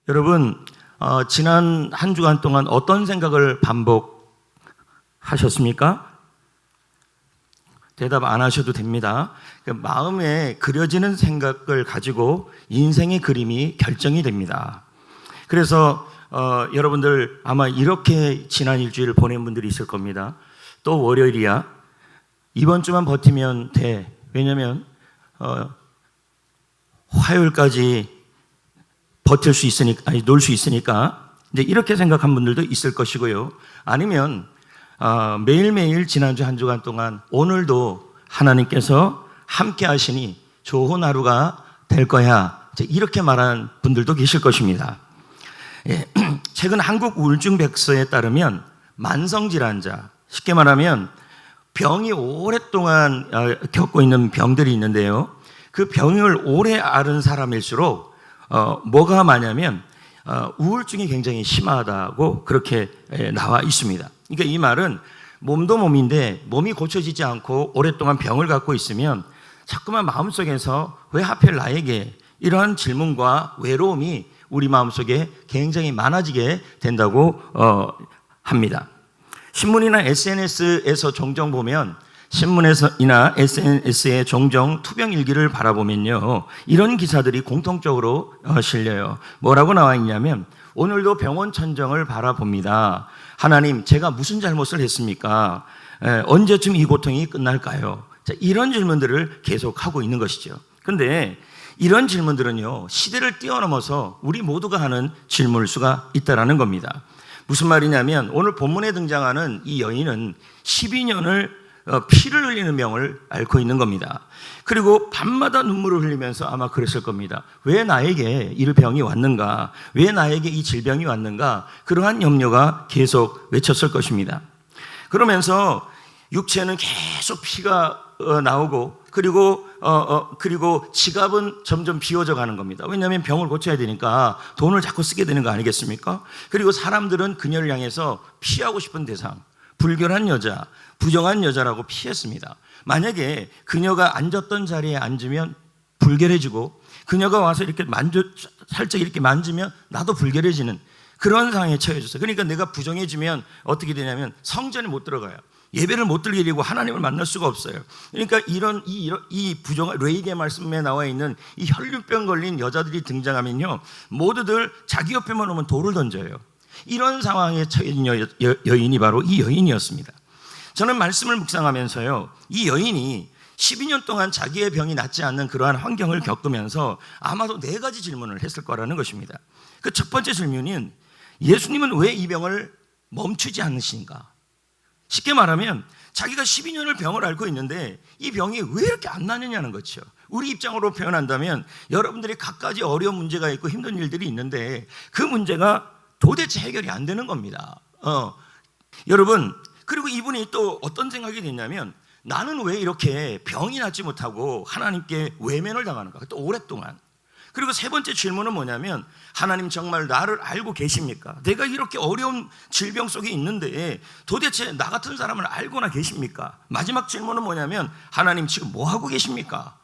여러분, 지난 한 주간 동안 어떤 생각을 반복하셨습니까? 대답 안 하셔도 됩니다. 마음에 그려지는 생각을 가지고 인생의 그림이 결정이 됩니다. 그래서 여러분들 아마 이렇게 지난 일주일을 보낸 분들이 있을 겁니다. 또 월요일이야. 이번 주만 버티면 돼. 왜냐면 화요일까지 버틸 수 있으니까, 놀 수 있으니까 이제 이렇게 생각한 분들도 있을 것이고요. 아니면 매일매일 지난주 한 주간 동안 오늘도 하나님께서 함께 하시니 좋은 하루가 될 거야, 이렇게 말하는 분들도 계실 것입니다. 최근 한국 우울증 백서에 따르면 만성질환자, 쉽게 말하면 병이 오랫동안 겪고 있는 병들이 있는데요, 그 병을 오래 앓은 사람일수록 뭐가 많냐면 우울증이 굉장히 심하다고 그렇게 나와 있습니다. 그러니까 이 말은 몸도 몸인데 몸이 고쳐지지 않고 오랫동안 병을 갖고 있으면 자꾸만 마음속에서 왜 하필 나에게 이러한 질문과 외로움이 우리 마음속에 굉장히 많아지게 된다고 합니다. 신문이나 SNS에서 종종 보면, 신문이나 SNS에 종종 투병 일기를 바라보면요, 이런 기사들이 공통적으로 실려요. 뭐라고 나와 있냐면, 오늘도 병원 천정을 바라봅니다. 하나님, 제가 무슨 잘못을 했습니까? 언제쯤 이 고통이 끝날까요? 자, 이런 질문들을 계속하고 있는 것이죠. 그런데 이런 질문들은요, 시대를 뛰어넘어서 우리 모두가 하는 질문일 수가 있다는 겁니다. 무슨 말이냐면, 오늘 본문에 등장하는 이 여인은 12년을 피를 흘리는 병을 앓고 있는 겁니다. 그리고 밤마다 눈물을 흘리면서 아마 그랬을 겁니다. 왜 나에게 이 병이 왔는가? 왜 나에게 이 질병이 왔는가? 그러한 염려가 계속 외쳤을 것입니다. 그러면서 육체는 계속 피가 나오고, 그리고 지갑은 점점 비워져 가는 겁니다. 왜냐하면 병을 고쳐야 되니까 돈을 자꾸 쓰게 되는 거 아니겠습니까? 그리고 사람들은 그녀를 향해서 피하고 싶은 대상, 불결한 여자, 부정한 여자라고 피했습니다. 만약에 그녀가 앉았던 자리에 앉으면 불결해지고, 그녀가 와서 이렇게 살짝 이렇게 만지면 나도 불결해지는 그런 상황에 처해졌어요. 그러니까 내가 부정해지면 어떻게 되냐면 성전에 못 들어가요. 예배를 못 드리게 되고 하나님을 만날 수가 없어요. 그러니까 이 부정, 레이기의 말씀에 나와 있는 이 혈류병 걸린 여자들이 등장하면요, 모두들 자기 옆에만 오면 돌을 던져요. 이런 상황에 처해진 여인이 바로 이 여인이었습니다. 저는 말씀을 묵상하면서요, 이 여인이 12년 동안 자기의 병이 낫지 않는 그러한 환경을 겪으면서 아마도 4가지 질문을 했을 거라는 것입니다. 그 첫 번째 질문은, 예수님은 왜 이 병을 멈추지 않으신가? 쉽게 말하면 자기가 12년을 병을 앓고 있는데 이 병이 왜 이렇게 안 나느냐는 거죠. 우리 입장으로 표현한다면 여러분들이 갖가지 어려운 문제가 있고 힘든 일들이 있는데 그 문제가 도대체 해결이 안 되는 겁니다. 여러분, 그리고 이분이 또 어떤 생각이 됐냐면, 나는 왜 이렇게 병이 낫지 못하고 하나님께 외면을 당하는가? 또 오랫동안. 그리고 세 번째 질문은 뭐냐면, 하나님 정말 나를 알고 계십니까? 내가 이렇게 어려운 질병 속에 있는데 도대체 나 같은 사람을 알고나 계십니까? 마지막 질문은 뭐냐면, 하나님 지금 뭐 하고 계십니까?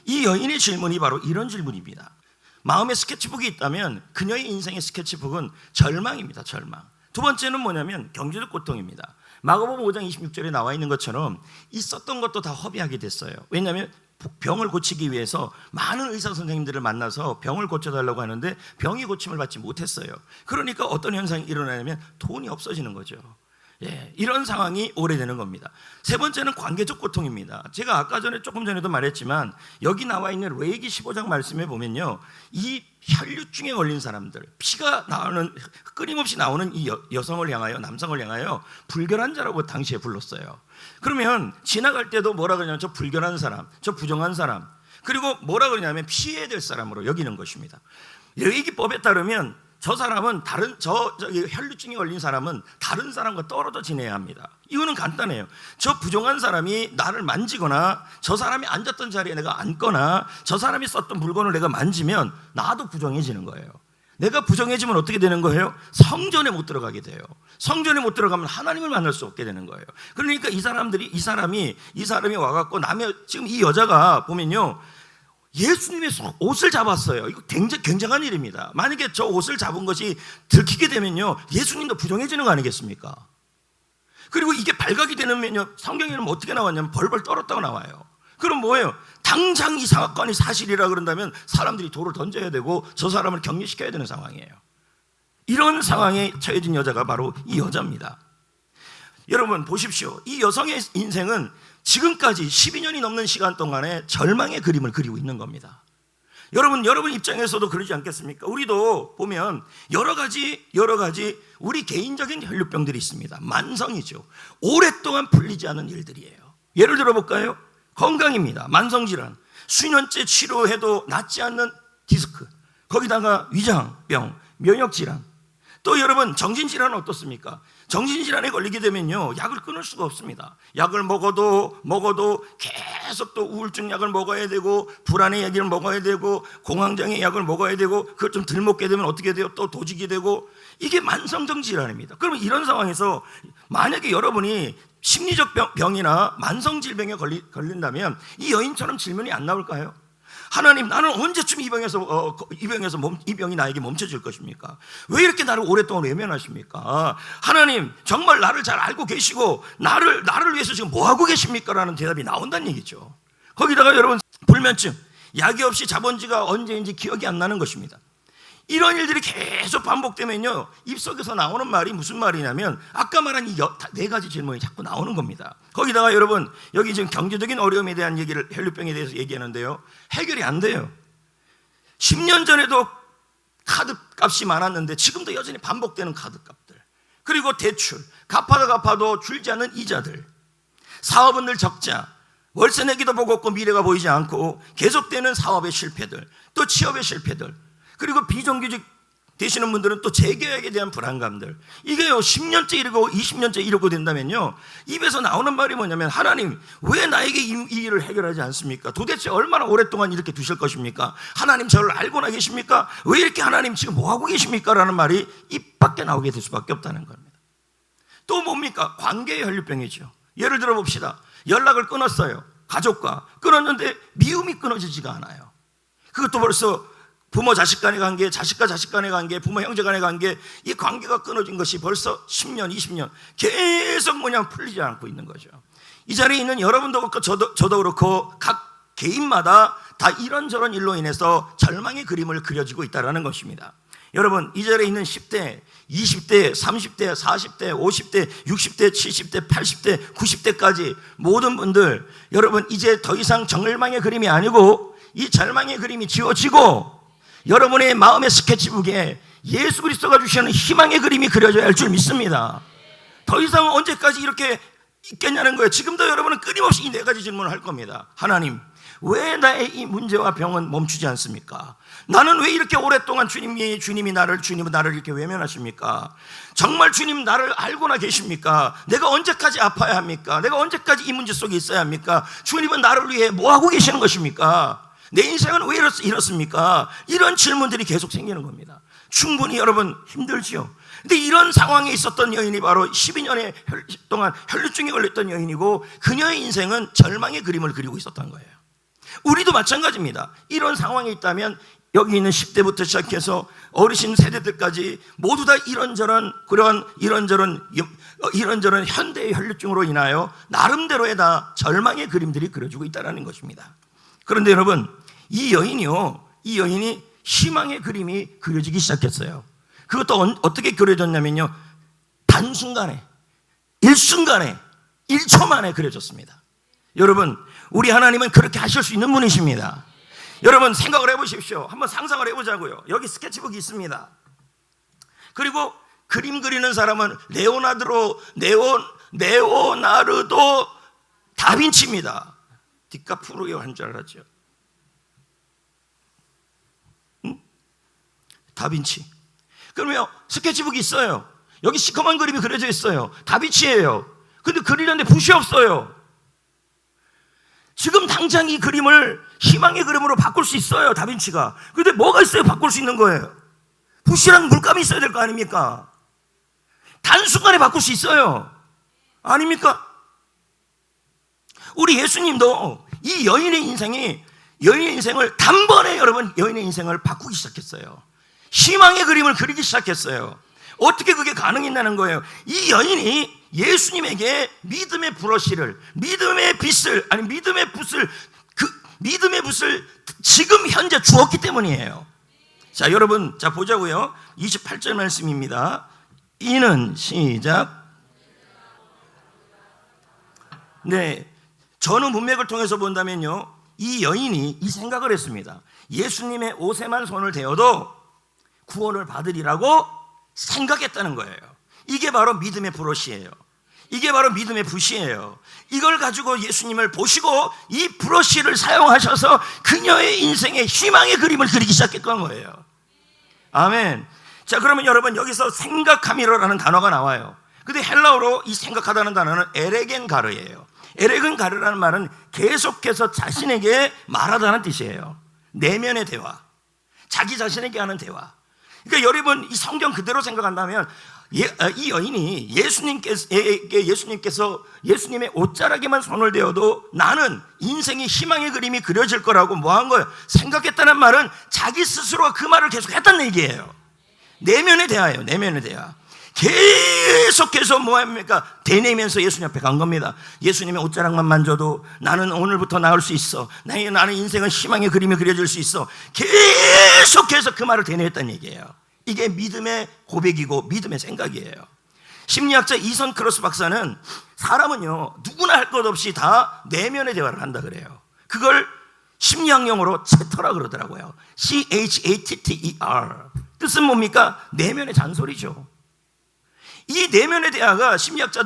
이 여인의 질문이 바로 이런 질문입니다. 마음에 스케치북이 있다면 그녀의 인생의 스케치북은 절망입니다. 절망. 두 번째는 뭐냐면 경제적 고통입니다. 마가복음 5장 26절에 나와 있는 것처럼 있었던 것도 다 허비하게 됐어요. 왜냐하면 병을 고치기 위해서 많은 의사 선생님들을 만나서 병을 고쳐달라고 하는데 병이 고침을 받지 못했어요. 그러니까 어떤 현상이 일어나냐면 돈이 없어지는 거죠. 이런 상황이 오래되는 겁니다. 세 번째는 관계적 고통입니다. 제가 조금 전에도 말했지만 여기 나와 있는 레위기 15장 말씀에 보면요, 이 혈류증에 걸린 사람들, 피가 나오는, 끊임없이 나오는 이 여성을 향하여, 남성을 향하여 불결한 자라고 당시에 불렀어요. 그러면 지나갈 때도 뭐라 그러냐면 저 불결한 사람, 저 부정한 사람, 그리고 뭐라 그러냐면 피해야 될 사람으로 여기는 것입니다. 레위기법에 따르면 저 사람은 혈류증이 걸린 사람은 다른 사람과 떨어져 지내야 합니다. 이유는 간단해요. 저 부정한 사람이 나를 만지거나 저 사람이 앉았던 자리에 내가 앉거나 저 사람이 썼던 물건을 내가 만지면 나도 부정해지는 거예요. 내가 부정해지면 어떻게 되는 거예요? 성전에 못 들어가게 돼요. 성전에 못 들어가면 하나님을 만날 수 없게 되는 거예요. 그러니까 이 사람이 와갖고 지금 이 여자가 보면요, 예수님의 옷을 잡았어요. 이거 굉장한 일입니다. 만약에 저 옷을 잡은 것이 들키게 되면요, 예수님도 부정해지는 거 아니겠습니까? 그리고 이게 발각이 되면요, 성경에는 어떻게 나왔냐면 벌벌 떨었다고 나와요. 그럼 뭐예요? 당장 이 사건이 사실이라 그런다면 사람들이 돌을 던져야 되고 저 사람을 격리시켜야 되는 상황이에요. 이런 상황에 처해진 여자가 바로 이 여자입니다. 여러분 보십시오. 이 여성의 인생은 지금까지 12년이 넘는 시간 동안에 절망의 그림을 그리고 있는 겁니다. 여러분 입장에서도 그러지 않겠습니까? 우리도 보면 여러 가지 우리 개인적인 혈류병들이 있습니다. 만성이죠. 오랫동안 풀리지 않은 일들이에요. 예를 들어 볼까요? 건강입니다. 만성질환, 수년째 치료해도 낫지 않는 디스크, 거기다가 위장병, 면역질환. 또 여러분 정신질환은 어떻습니까? 정신질환에 걸리게 되면요, 약을 끊을 수가 없습니다. 약을 먹어도 계속 또 우울증 약을 먹어야 되고, 불안의 약을 먹어야 되고, 공황장애 약을 먹어야 되고, 그걸 좀 덜 먹게 되면 어떻게 돼요? 또 도직이 되고. 이게 만성적 질환입니다. 그러면 이런 상황에서 만약에 여러분이 심리적 병이나 만성 질병에 걸린다면 이 여인처럼 질문이 안 나올까요? 하나님, 나는 언제쯤 이 병이 나에게 멈춰질 것입니까? 왜 이렇게 나를 오랫동안 외면하십니까? 하나님, 정말 나를 잘 알고 계시고 나를 위해서 지금 뭐 하고 계십니까? 라는 대답이 나온다는 얘기죠. 거기다가 여러분, 불면증, 약이 없이 잡은 지가 언제인지 기억이 안 나는 것입니다. 이런 일들이 계속 반복되면요, 입속에서 나오는 말이 무슨 말이냐면 아까 말한 이 네 가지 질문이 자꾸 나오는 겁니다. 거기다가 여러분, 여기 지금 경제적인 어려움에 대한 얘기를, 혈류병에 대해서 얘기하는데요, 해결이 안 돼요. 10년 전에도 카드 값이 많았는데 지금도 여전히 반복되는 카드 값들, 그리고 대출, 갚아도 줄지 않는 이자들, 사업은 늘 적자, 월세 내기도 버겁고 미래가 보이지 않고 계속되는 사업의 실패들, 또 취업의 실패들, 그리고 비정규직 되시는 분들은 또 재계약에 대한 불안감들, 이게요 10년째 이러고 20년째 이러고 된다면요, 입에서 나오는 말이 뭐냐면, 하나님, 왜 나에게 이 일을 해결하지 않습니까? 도대체 얼마나 오랫동안 이렇게 두실 것입니까? 하나님, 저를 알고나 계십니까? 왜 이렇게 하나님 지금 뭐하고 계십니까? 라는 말이 입 밖에 나오게 될 수밖에 없다는 겁니다. 또 뭡니까? 관계의 혈류병이죠. 예를 들어 봅시다. 연락을 끊었어요. 가족과 끊었는데 미움이 끊어지지가 않아요. 그것도 벌써 부모 자식 간의 관계, 자식과 자식 간의 관계, 부모 형제 간의 관계, 이 관계가 끊어진 것이 벌써 10년, 20년 계속 풀리지 않고 있는 거죠. 이 자리에 있는 여러분도 그렇고 저도 그렇고 각 개인마다 다 이런저런 일로 인해서 절망의 그림을 그려지고 있다는 것입니다. 여러분, 이 자리에 있는 10대, 20대, 30대, 40대, 50대, 60대, 70대, 80대, 90대까지 모든 분들, 여러분 이제 더 이상 절망의 그림이 아니고 이 절망의 그림이 지워지고 여러분의 마음의 스케치북에 예수 그리스도가 주시는 희망의 그림이 그려져야 할 줄 믿습니다. 더 이상 언제까지 이렇게 있겠냐는 거예요. 지금도 여러분은 끊임없이 이 네 가지 질문을 할 겁니다. 하나님, 왜 나의 이 문제와 병은 멈추지 않습니까? 나는 왜 이렇게 오랫동안 주님이 나를 이렇게 외면하십니까? 정말 주님 나를 알고나 계십니까? 내가 언제까지 아파야 합니까? 내가 언제까지 이 문제 속에 있어야 합니까? 주님은 나를 위해 뭐 하고 계시는 것입니까? 내 인생은 왜 이렇습니까? 이런 질문들이 계속 생기는 겁니다. 충분히 여러분 힘들지요. 근데 이런 상황에 있었던 여인이 바로 12년의 동안 혈류증에 걸렸던 여인이고, 그녀의 인생은 절망의 그림을 그리고 있었던 거예요. 우리도 마찬가지입니다. 이런 상황에 있다면 여기 있는 10대부터 시작해서 어르신 세대들까지 모두 다 이런저런 현대의 혈류증으로 인하여 나름대로의 다 절망의 그림들이 그려지고 있다는 것입니다. 그런데 여러분, 이 여인이 희망의 그림이 그려지기 시작했어요. 그것도 어떻게 그려졌냐면요, 단순간에, 일순간에, 1초 만에 그려졌습니다. 여러분, 우리 하나님은 그렇게 하실 수 있는 분이십니다. 여러분 생각을 해보십시오. 한번 상상을 해보자고요. 여기 스케치북이 있습니다. 그리고 그림 그리는 사람은 레오나르도 다빈치입니다. 디카프리오 한 줄 알았죠? 다빈치. 그러면 스케치북이 있어요. 여기 시커먼 그림이 그려져 있어요. 다빈치예요. 근데 그리는데 붓이 없어요. 지금 당장 이 그림을 희망의 그림으로 바꿀 수 있어요, 다빈치가. 근데 뭐가 있어요? 바꿀 수 있는 거예요. 붓이랑 물감이 있어야 될 거 아닙니까? 단순간에 바꿀 수 있어요. 아닙니까? 우리 예수님도 이 여인의 인생이 여인의 인생을 단번에 여러분 여인의 인생을 바꾸기 시작했어요. 희망의 그림을 그리기 시작했어요. 어떻게 그게 가능했냐는 거예요. 이 여인이 예수님에게 믿음의 브러쉬를, 믿음의 붓을, 아니 믿음의 붓을, 그 믿음의 붓을 지금 현재 주었기 때문이에요. 자, 여러분, 자 보자고요. 28절 말씀입니다. 이는 시작. 네, 전후 문맥을 통해서 본다면요, 이 여인이 이 생각을 했습니다. 예수님의 옷에만 손을 대어도 구원을 받으리라고 생각했다는 거예요. 이게 바로 믿음의 브러쉬예요. 이게 바로 믿음의 붓이에요. 이걸 가지고 예수님을 보시고 이 브러쉬를 사용하셔서 그녀의 인생의 희망의 그림을 그리기 시작했던 거예요. 아멘. 자, 그러면 여러분 여기서 생각함이라는 단어가 나와요. 근데 헬라어로 이 생각하다는 단어는 에레겐가르예요. 에레겐가르라는 말은 계속해서 자신에게 말하다는 뜻이에요. 내면의 대화, 자기 자신에게 하는 대화. 그러니까 여러분 이 성경 그대로 생각한다면 이 여인이 예수님께서 예수님의 옷자락에만 손을 대어도 나는 인생의 희망의 그림이 그려질 거라고 뭐 한 거예요? 생각했다는 말은 자기 스스로가 그 말을 계속 했다는 얘기예요. 내면의 대화예요. 내면의 대화. 계속해서 뭐합니까? 되뇌면서 예수님 앞에 간 겁니다. 예수님의 옷자락만 만져도 나는 오늘부터 나을 수 있어. 나는 인생은 희망의 그림이 그려질 수 있어. 계속해서 그 말을 되뇌었다는 얘기예요. 이게 믿음의 고백이고 믿음의 생각이에요. 심리학자 이선 크로스 박사는 사람은요 누구나 할 것 없이 다 내면의 대화를 한다 그래요. 그걸 심리학 용어로 채터라 그러더라고요. CHATTER. 뜻은 뭡니까? 내면의 잔소리죠. 이 내면의 대화가 심리학자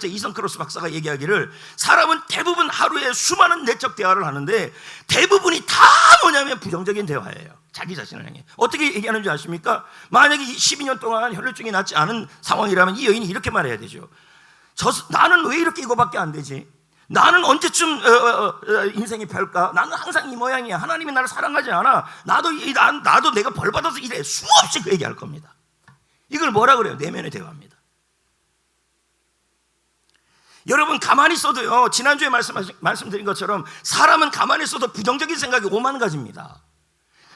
이선 크로스 박사가 얘기하기를 사람은 대부분 하루에 수많은 내적 대화를 하는데 대부분이 다 뭐냐면 부정적인 대화예요. 자기 자신을 향해. 어떻게 얘기하는지 아십니까? 만약에 12년 동안 혈류증이 낫지 않은 상황이라면 이 여인이 이렇게 말해야 되죠. 나는 왜 이렇게 이거밖에 안 되지? 나는 언제쯤 인생이 별까? 나는 항상 이 모양이야. 하나님이 나를 사랑하지 않아. 나도 내가 벌 받아서 이래. 수없이 그 얘기할 겁니다. 이걸 뭐라 그래요? 내면의 대화입니다. 여러분 가만히 있어도요, 지난주에 말씀드린 것처럼 사람은 가만히 있어도 부정적인 생각이 5만 가지입니다.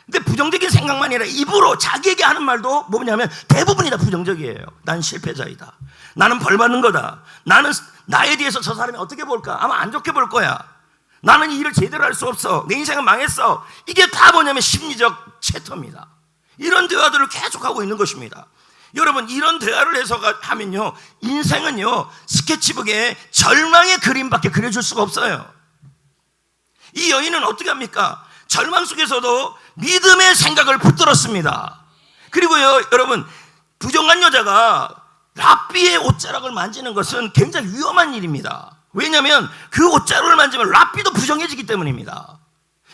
근데 부정적인 생각만 아니라 입으로 자기에게 하는 말도 뭐냐면 대부분이 다 부정적이에요. 난 실패자이다. 나는 벌 받는 거다. 나는 나에 대해서 저 사람이 어떻게 볼까? 아마 안 좋게 볼 거야. 나는 이 일을 제대로 할 수 없어. 내 인생은 망했어. 이게 다 뭐냐면 심리적 채터입니다. 이런 대화들을 계속하고 있는 것입니다. 여러분 이런 대화를 해서 하면요 인생은요 스케치북에 절망의 그림밖에 그려줄 수가 없어요. 이 여인은 어떻게 합니까? 절망 속에서도 믿음의 생각을 붙들었습니다. 그리고요 여러분 부정한 여자가 랍비의 옷자락을 만지는 것은 굉장히 위험한 일입니다. 왜냐하면 그 옷자락을 만지면 랍비도 부정해지기 때문입니다.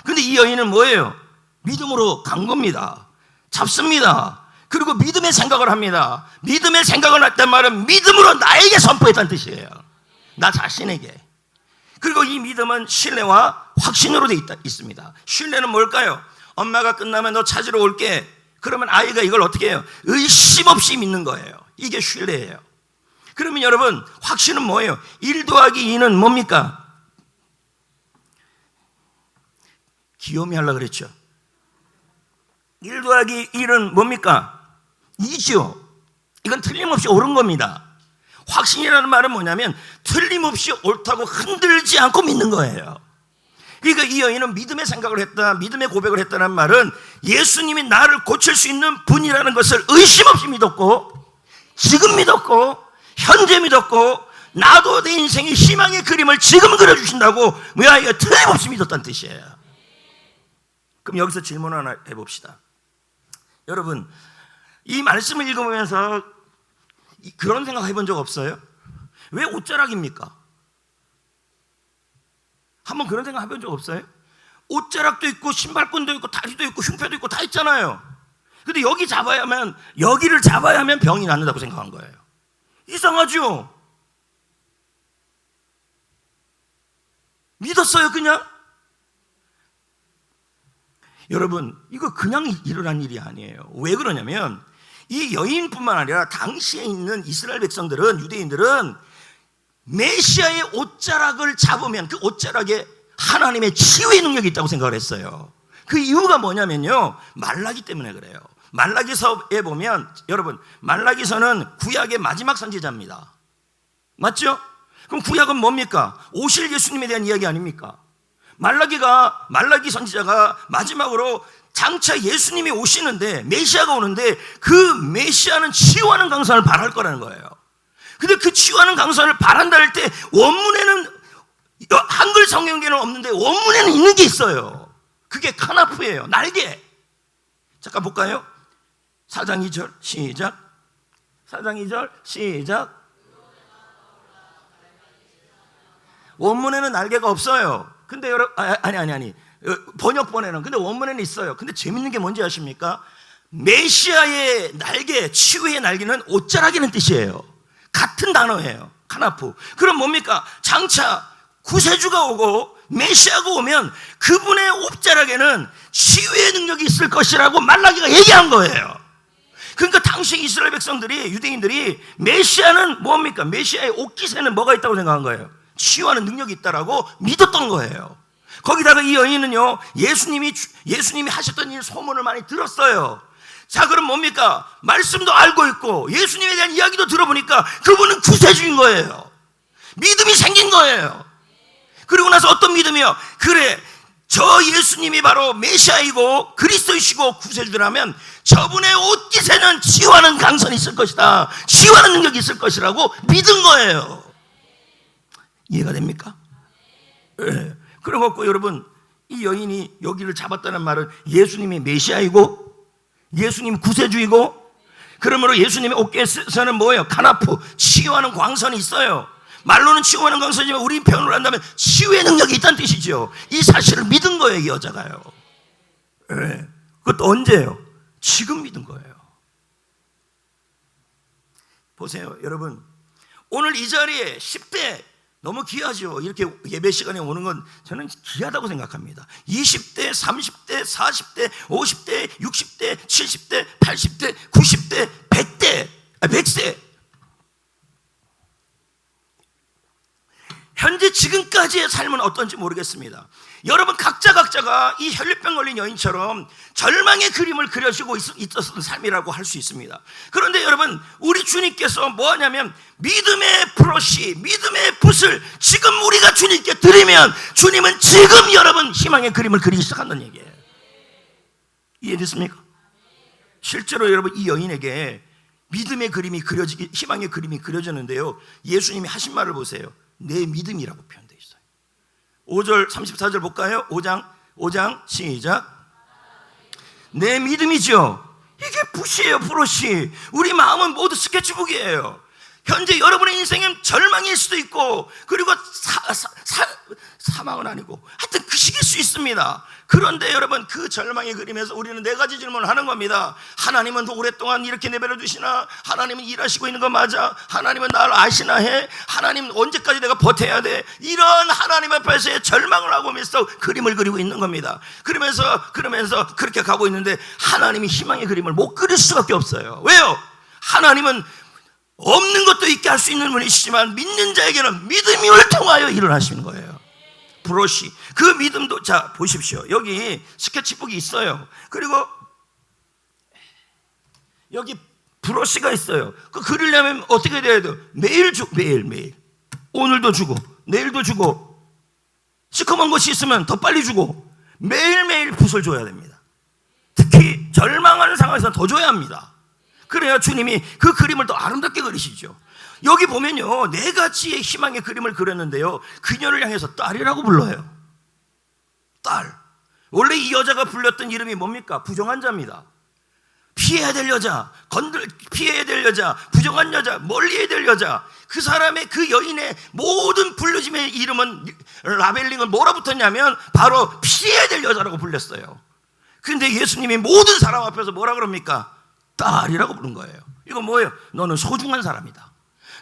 근데 이 여인은 뭐예요? 믿음으로 간 겁니다. 잡습니다. 그리고 믿음의 생각을 합니다. 믿음의 생각을 했단 말은 믿음으로 나에게 선포했다는 뜻이에요. 나 자신에게. 그리고 이 믿음은 신뢰와 확신으로 돼 있습니다. 신뢰는 뭘까요? 엄마가 끝나면 너 찾으러 올게. 그러면 아이가 이걸 어떻게 해요? 의심 없이 믿는 거예요. 이게 신뢰예요. 그러면 여러분 확신은 뭐예요? 1 더하기 2는 뭡니까? 귀요미 하려고 그랬죠. 1 더하기 1은 뭡니까? 2죠. 이건 틀림없이 옳은 겁니다. 확신이라는 말은 뭐냐면 틀림없이 옳다고 흔들지 않고 믿는 거예요. 그러니까 이 여인은 믿음의 생각을 했다, 믿음의 고백을 했다는 말은 예수님이 나를 고칠 수 있는 분이라는 것을 의심 없이 믿었고, 지금 믿었고, 현재 믿었고, 나도 내 인생의 희망의 그림을 지금 그려주신다고 이거 틀림없이 믿었다는 뜻이에요. 그럼 여기서 질문 하나 해봅시다. 여러분 이 말씀을 읽으면서 그런 생각 해본 적 없어요? 왜 옷자락입니까? 한번 그런 생각 해본 적 없어요? 옷자락도 있고 신발끈도 있고 다리도 있고 흉패도 있고 다 있잖아요. 근데 여기를 잡아야 하면 병이 낫는다고 생각한 거예요. 이상하죠? 믿었어요 그냥? 여러분 이거 그냥 일어난 일이 아니에요. 왜 그러냐면 이 여인뿐만 아니라 당시에 있는 이스라엘 백성들은, 유대인들은 메시아의 옷자락을 잡으면 그 옷자락에 하나님의 치유의 능력이 있다고 생각을 했어요. 그 이유가 뭐냐면요, 말라기 때문에 그래요. 말라기서에 보면, 여러분, 말라기서는 구약의 마지막 선지자입니다. 맞죠? 그럼 구약은 뭡니까? 오실 예수님에 대한 이야기 아닙니까? 말라기 선지자가 마지막으로 장차 예수님이 오시는데, 메시아가 오는데 그 메시아는 치유하는 강선을 바랄 거라는 거예요. 근데 그 치유하는 강선을 바란다 할 때 원문에는, 한글 성경에는 없는데 원문에는 있는 게 있어요. 그게 카나프예요. 날개. 잠깐 볼까요? 4장 2절 시작. 4장 2절 시작. 원문에는 날개가 없어요. 근데 여러분, 아니. 번역본에는, 근데 원문에는 있어요. 근데 재밌는 게 뭔지 아십니까? 메시아의 날개, 치유의 날개는 옷자락이라는 뜻이에요. 같은 단어예요. 카나프. 그럼 뭡니까? 장차 구세주가 오고 메시아가 오면 그분의 옷자락에는 치유의 능력이 있을 것이라고 말라기가 얘기한 거예요. 그러니까 당시 이스라엘 백성들이, 유대인들이 메시아는 뭡니까? 메시아의 옷깃에는 뭐가 있다고 생각한 거예요? 치유하는 능력이 있다라고 믿었던 거예요. 거기다가 이 여인은요, 예수님이 하셨던 일 소문을 많이 들었어요. 자, 그럼 뭡니까? 말씀도 알고 있고 예수님에 대한 이야기도 들어보니까 그분은 구세주인 거예요. 믿음이 생긴 거예요. 그리고 나서 어떤 믿음이요? 그래, 저 예수님이 바로 메시아이고 그리스도이시고 구세주라면 저분의 옷깃에는 치유하는 강선이 있을 것이다, 치유하는 능력이 있을 것이라고 믿은 거예요. 이해가 됩니까? 네. 그래갖고 여러분, 이 여인이 여기를 잡았다는 말은 예수님이 메시아이고 예수님 구세주이고, 그러므로 예수님의 옷깃에서는 뭐예요? 카나프, 치유하는 광선이 있어요. 말로는 치유하는 광선이지만 우리 표현을 한다면 치유의 능력이 있다는 뜻이죠. 이 사실을 믿은 거예요, 이 여자가요. 네. 그것도 언제예요? 지금 믿은 거예요. 보세요, 여러분. 오늘 이 자리에 10대 너무 귀하죠. 이렇게 예배 시간에 오는 건 저는 귀하다고 생각합니다. 20대, 30대, 40대, 50대, 60대, 70대, 80대, 90대, 100세. 현재 지금까지의 삶은 어떤지 모르겠습니다. 여러분 각자가 이 혈류병 걸린 여인처럼 절망의 그림을 그려주고 있었던 삶이라고 할 수 있습니다. 그런데 여러분, 우리 주님께서 뭐 하냐면 믿음의 브러쉬, 믿음의 붓을 지금 우리가 주님께 드리면 주님은 지금 여러분 희망의 그림을 그리기 시작한다는 얘기예요. 이해됐습니까? 실제로 여러분, 이 여인에게 믿음의 그림이 그려지기, 희망의 그림이 그려졌는데요, 예수님이 하신 말을 보세요. 내 믿음이라고 표현되어 있어요. 5절 34절 볼까요? 5장 시작. 내 믿음이죠. 이게 붓이에요, 브러쉬. 우리 마음은 모두 스케치북이에요. 현재 여러분의 인생은 절망일 수도 있고, 그리고 사망은 아니고 하여튼 그 시기일 수 있습니다. 그런데 여러분, 그 절망의 그림에서 우리는 네 가지 질문을 하는 겁니다. 하나님은 오랫동안 이렇게 내버려 두시나? 하나님은 일하시고 있는 거 맞아? 하나님은 나를 아시나 해? 하나님 언제까지 내가 버텨야 돼? 이런 하나님 앞에서의 절망을 하고 있어 그림을 그리고 있는 겁니다. 그러면서 그렇게 가고 있는데 하나님이 희망의 그림을 못 그릴 수밖에 없어요. 왜요? 하나님은 없는 것도 있게 할 수 있는 분이시지만 믿는 자에게는 믿음을 통하여 일을 하시는 거예요. 브러쉬, 그 믿음도, 자 보십시오. 여기 스케치북이 있어요. 그리고 여기 브러쉬가 있어요. 그 그리려면 어떻게 돼야 돼요? 매일 오늘도 주고 내일도 주고, 시커먼 것이 있으면 더 빨리 주고, 매일매일 붓을 줘야 됩니다. 특히 절망하는 상황에서는 더 줘야 합니다. 그래야 주님이 그 그림을 더 아름답게 그리시죠. 여기 보면요, 네 가지의 희망의 그림을 그렸는데요, 그녀를 향해서 딸이라고 불러요. 딸. 원래 이 여자가 불렸던 이름이 뭡니까? 부정한 자입니다. 피해야 될 여자, 피해야 될 여자, 부정한 여자, 멀리해야 될 여자. 그 사람의, 그 여인의 모든 불려짐의 이름은, 라벨링을 뭐라 붙었냐면 바로 피해야 될 여자라고 불렸어요. 그런데 예수님이 모든 사람 앞에서 뭐라 그럽니까? 딸이라고 부른 거예요. 이거 뭐예요? 너는 소중한 사람이다,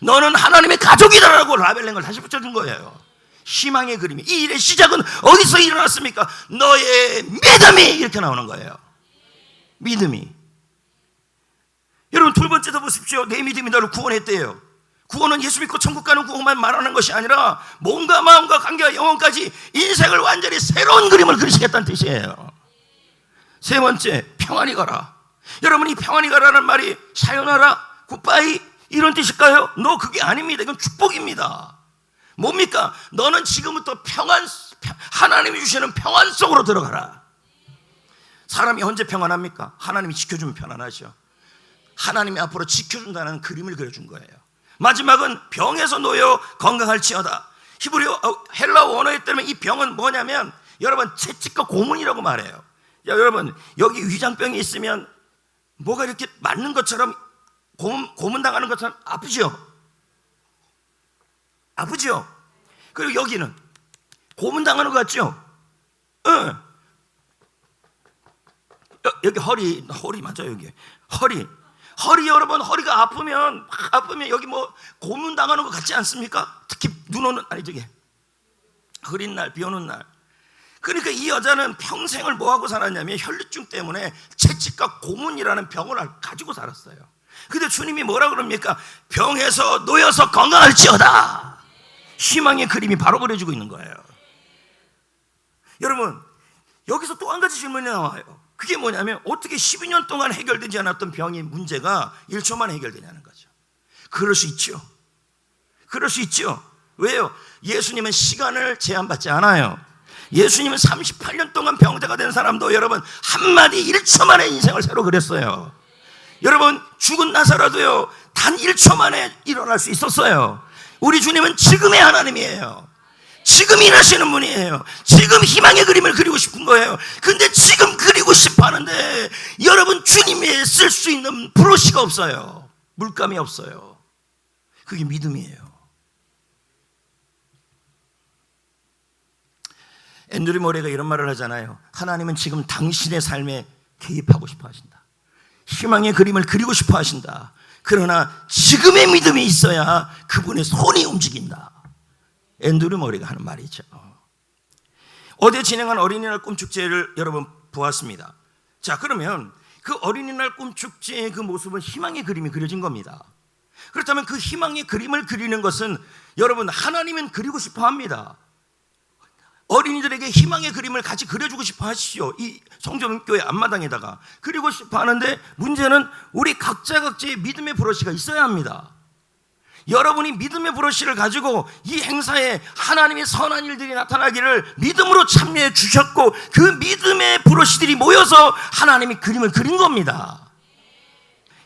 너는 하나님의 가족이다라고 라벨링을 다시 붙여준 거예요. 희망의 그림이, 이 일의 시작은 어디서 일어났습니까? 너의 믿음이, 이렇게 나오는 거예요. 믿음이. 여러분, 두 번째 더 보십시오. 내 믿음이 너를 구원했대요. 구원은 예수 믿고 천국 가는 구원만 말하는 것이 아니라 몸과 마음과 관계와 영혼까지 인생을 완전히 새로운 그림을 그리시겠다는 뜻이에요. 세 번째, 평안히 가라. 여러분, 이 평안히 가라는 말이 사요나라, 굿바이 이런 뜻일까요? 그게 아닙니다. 이건 축복입니다. 뭡니까? 너는 지금부터 하나님이 주시는 평안 속으로 들어가라. 사람이 언제 평안합니까? 하나님이 지켜주면 편안하죠. 하나님이 앞으로 지켜준다는 그림을 그려준 거예요. 마지막은 병에서 놓여 건강할지어다. 헬라 원어에 따르면 이 병은 뭐냐면 여러분 채찍과 고문이라고 말해요. 야, 여러분 여기 위장병이 있으면 뭐가 이렇게 맞는 것처럼 고문당하는 것처럼 아프죠? 아프죠? 그리고 여기는 고문당하는 것 같죠? 여기 허리 맞아요. 여기 허리 여러분 허리가 아프면 여기 뭐 고문당하는 것 같지 않습니까? 특히 눈 오는 저기 흐린 날, 비 오는 날. 그러니까 이 여자는 평생을 뭐하고 살았냐면 혈류증 때문에 채찍과 고문이라는 병을 가지고 살았어요. 근데 주님이 뭐라 그럽니까? 병에서 놓여서 건강할지어다. 희망의 그림이 바로 그려지고 있는 거예요. 여러분 여기서 또 한 가지 질문이 나와요. 그게 뭐냐면 어떻게 12년 동안 해결되지 않았던 병의 문제가 1초 만에 해결되냐는 거죠. 그럴 수 있죠. 왜요? 예수님은 시간을 제한받지 않아요. 예수님은 38년 동안 병자가 된 사람도 여러분 한마디 1초 만에 인생을 새로 그렸어요. 여러분 죽은 나사로도요 단 1초 만에 일어날 수 있었어요. 우리 주님은 지금의 하나님이에요. 지금 일하시는 분이에요. 지금 희망의 그림을 그리고 싶은 거예요. 근데 지금 그리고 싶어 하는데 여러분 주님이 쓸 수 있는 브러쉬가 없어요. 물감이 없어요. 그게 믿음이에요. 앤드류 모레가 이런 말을 하잖아요. 하나님은 지금 당신의 삶에 개입하고 싶어 하신다. 희망의 그림을 그리고 싶어 하신다. 그러나 지금의 믿음이 있어야 그분의 손이 움직인다. 앤드류 모레가 하는 말이죠. 어제 진행한 어린이날 꿈축제를 여러분 보았습니다. 자, 그러면 그 어린이날 꿈축제의 그 모습은 희망의 그림이 그려진 겁니다. 그렇다면 그 희망의 그림을 그리는 것은 여러분 하나님은 그리고 싶어 합니다. 어린이들에게 희망의 그림을 같이 그려주고 싶어 하시죠. 이 성전교회 앞마당에다가 그리고 싶어 하는데 문제는 우리 각자의 믿음의 브러쉬가 있어야 합니다. 여러분이 믿음의 브러쉬를 가지고 이 행사에 하나님의 선한 일들이 나타나기를 믿음으로 참여해 주셨고 그 믿음의 브러쉬들이 모여서 하나님이 그림을 그린 겁니다.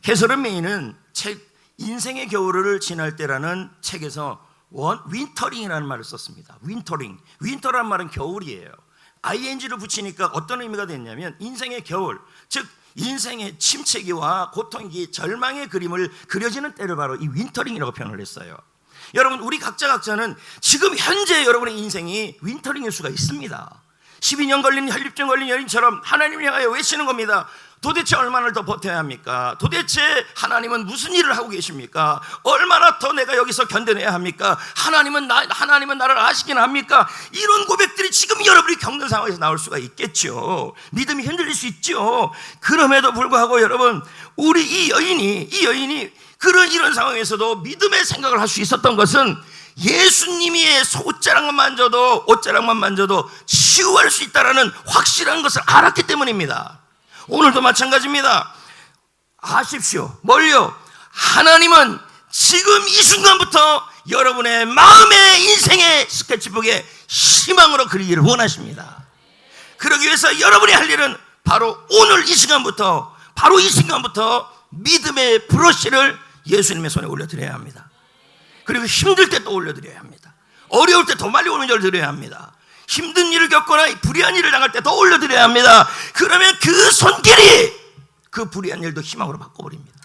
해설은 메이는 책 인생의 겨울을 지날 때라는 책에서 윈터링이라는 말을 썼습니다. 윈터라는 말은 겨울이에요. ing를 붙이니까 어떤 의미가 됐냐면 인생의 겨울, 즉 인생의 침체기와 고통기, 절망의 그림을 그려지는 때를 바로 이 윈터링이라고 표현을 했어요. 여러분 우리 각자는 지금 현재 여러분의 인생이 윈터링일 수가 있습니다. 12년 걸린 혈류증 걸린 여인처럼 하나님을 향하여 외치는 겁니다. 도대체 얼마나 더 버텨야 합니까? 도대체 하나님은 무슨 일을 하고 계십니까? 얼마나 더 내가 여기서 견뎌내야 합니까? 하나님은 나를 아시긴 합니까? 이런 고백들이 지금 여러분이 겪는 상황에서 나올 수가 있겠죠. 믿음이 흔들릴 수 있죠. 그럼에도 불구하고 여러분 우리 이 여인이 이런 상황에서도 믿음의 생각을 할 수 있었던 것은 예수님이 옷자락만 만져도 치유할 수 있다는 확실한 것을 알았기 때문입니다. 오늘도 마찬가지입니다. 아십시오. 뭘요? 하나님은 지금 이 순간부터 여러분의 마음의 인생의 스케치북에 희망으로 그리기를 원하십니다. 그러기 위해서 여러분이 할 일은 바로 오늘 이 순간부터 믿음의 브러쉬를 예수님의 손에 올려드려야 합니다. 그리고 힘들 때 또 올려드려야 합니다. 어려울 때 더 많이 올려드려야 합니다. 힘든 일을 겪거나 불의한 일을 당할 때 더 올려드려야 합니다. 그러면 그 손길이 그 불의한 일도 희망으로 바꿔버립니다.